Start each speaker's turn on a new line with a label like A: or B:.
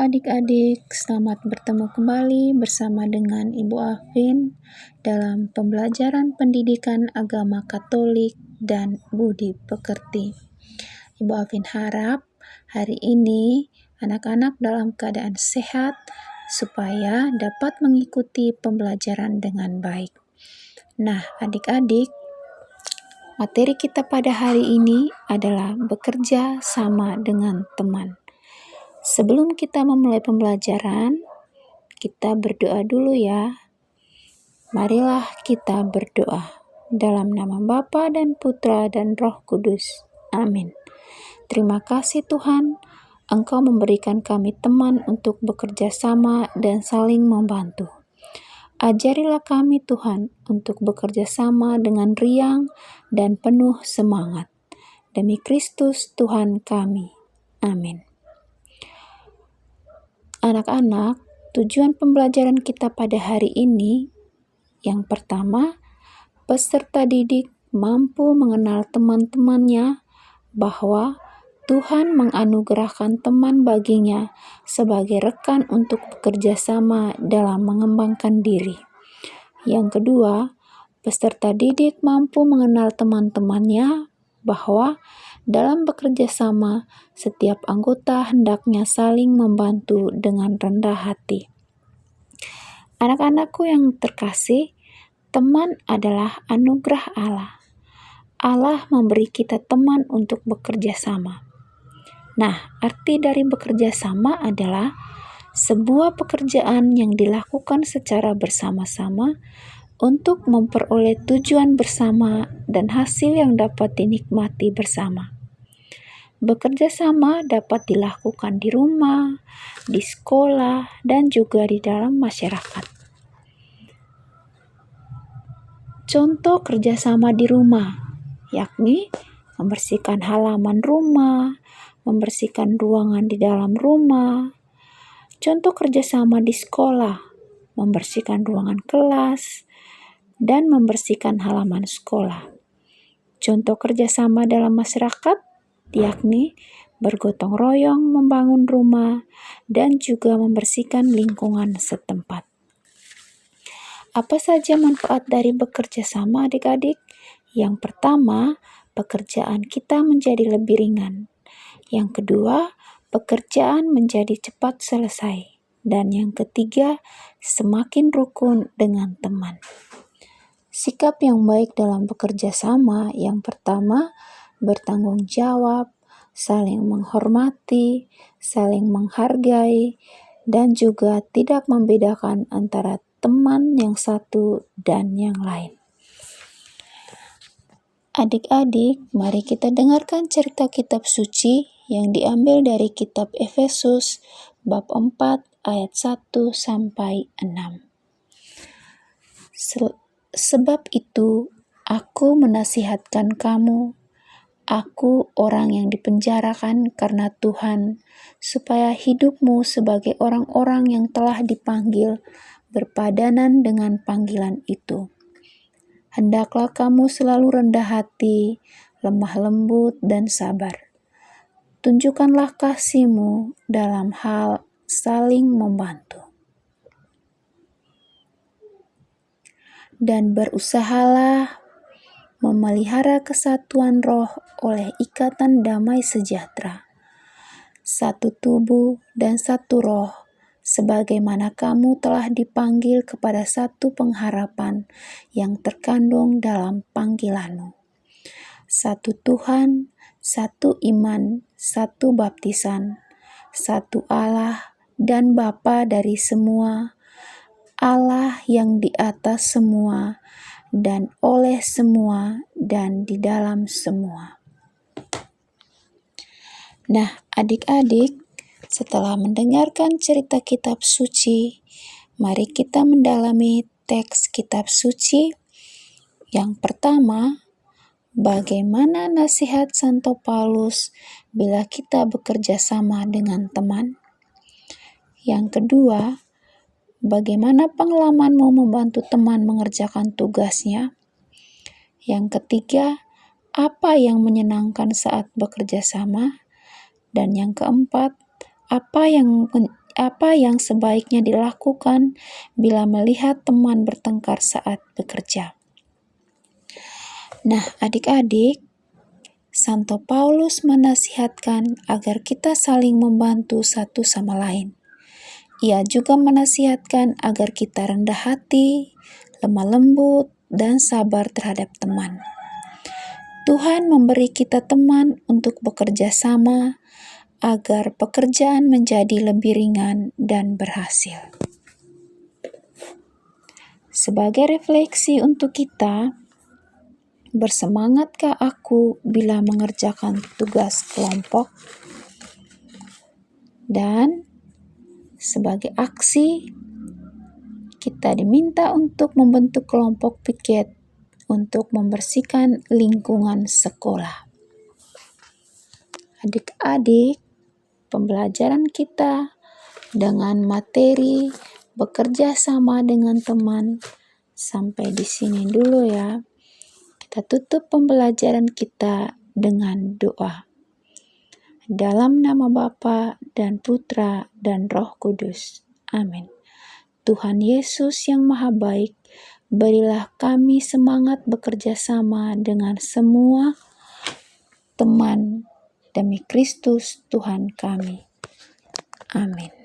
A: adik-adik, selamat bertemu kembali bersama dengan Ibu Afin dalam pembelajaran pendidikan agama Katolik dan budi pekerti. Ibu Afin harap hari ini anak-anak dalam keadaan sehat supaya dapat mengikuti pembelajaran dengan baik. Nah, adik-adik, materi kita pada hari ini adalah bekerja sama dengan teman. Sebelum kita memulai pembelajaran, kita berdoa dulu ya. Marilah kita berdoa. Dalam nama Bapa dan Putra dan Roh Kudus. Amin. Terima kasih Tuhan, Engkau memberikan kami teman untuk bekerja sama dan saling membantu. Ajarilah kami Tuhan untuk bekerja sama dengan riang dan penuh semangat. Demi Kristus Tuhan kami. Amin. Anak-anak, tujuan pembelajaran kita pada hari ini, yang pertama, peserta didik mampu mengenal teman-temannya bahwa Tuhan menganugerahkan teman baginya sebagai rekan untuk bekerja sama dalam mengembangkan diri. Yang kedua, peserta didik mampu mengenal teman-temannya bahwa dalam bekerja sama, setiap anggota hendaknya saling membantu dengan rendah hati. Anak-anakku yang terkasih, teman adalah anugerah Allah. Allah memberi kita teman untuk bekerja sama. Nah, arti dari bekerja sama adalah sebuah pekerjaan yang dilakukan secara bersama-sama untuk memperoleh tujuan bersama dan hasil yang dapat dinikmati bersama. Bekerja sama dapat dilakukan di rumah, di sekolah, dan juga di dalam masyarakat. Contoh kerjasama di rumah, yakni membersihkan halaman rumah, membersihkan ruangan di dalam rumah. Contoh kerjasama di sekolah, membersihkan ruangan kelas, dan membersihkan halaman sekolah. Contoh kerjasama dalam masyarakat, yakni bergotong royong membangun rumah dan juga membersihkan lingkungan setempat. Apa saja manfaat dari bekerja sama adik-adik? Yang pertama, pekerjaan kita menjadi lebih ringan. Yang kedua, pekerjaan menjadi cepat selesai. Dan yang ketiga, semakin rukun dengan teman. Sikap yang baik dalam bekerja sama, yang pertama, bertanggung jawab, saling menghormati, saling menghargai, dan juga tidak membedakan antara teman yang satu dan yang lain. Adik-adik, mari kita dengarkan cerita kitab suci yang diambil dari kitab Efesus bab 4 ayat 1 sampai 6. Sebab itu, aku menasihatkan kamu, aku orang yang dipenjarakan karena Tuhan, supaya hidupmu sebagai orang-orang yang telah dipanggil berpadanan dengan panggilan itu. Hendaklah kamu selalu rendah hati, lemah lembut, dan sabar. Tunjukkanlah kasih-Mu dalam hal saling membantu. Dan berusahalah memelihara kesatuan roh oleh ikatan damai sejahtera. Satu tubuh dan satu roh, sebagaimana kamu telah dipanggil kepada satu pengharapan yang terkandung dalam panggilanmu. Satu Tuhan, satu iman, satu baptisan, satu Allah dan Bapa dari semua, Allah yang di atas semua, dan oleh semua, dan di dalam semua. Nah, adik-adik, setelah mendengarkan cerita kitab suci, mari kita mendalami teks kitab suci. Yang pertama, bagaimana nasihat Santo Paulus bila kita bekerja sama dengan teman? Yang kedua, bagaimana pengalamanmu membantu teman mengerjakan tugasnya? Yang ketiga, apa yang menyenangkan saat bekerja sama? Dan yang keempat, apa yang apa yang sebaiknya dilakukan bila melihat teman bertengkar saat bekerja. Nah, adik-adik, Santo Paulus menasihatkan agar kita saling membantu satu sama lain. Ia juga menasihatkan agar kita rendah hati, lemah lembut, dan sabar terhadap teman. Tuhan memberi kita teman untuk bekerja sama agar pekerjaan menjadi lebih ringan dan berhasil. Sebagai refleksi untuk kita, bersemangatkah aku bila mengerjakan tugas kelompok? Dan sebagai aksi, kita diminta untuk membentuk kelompok piket untuk membersihkan lingkungan sekolah. Adik-adik, pembelajaran kita dengan materi bekerja sama dengan teman sampai di sini dulu ya. Kita tutup pembelajaran kita dengan doa. Dalam nama Bapa dan Putra dan Roh Kudus. Amin. Tuhan Yesus yang Maha Baik, berilah kami semangat bekerja sama dengan semua teman demi Kristus Tuhan kami. Amin.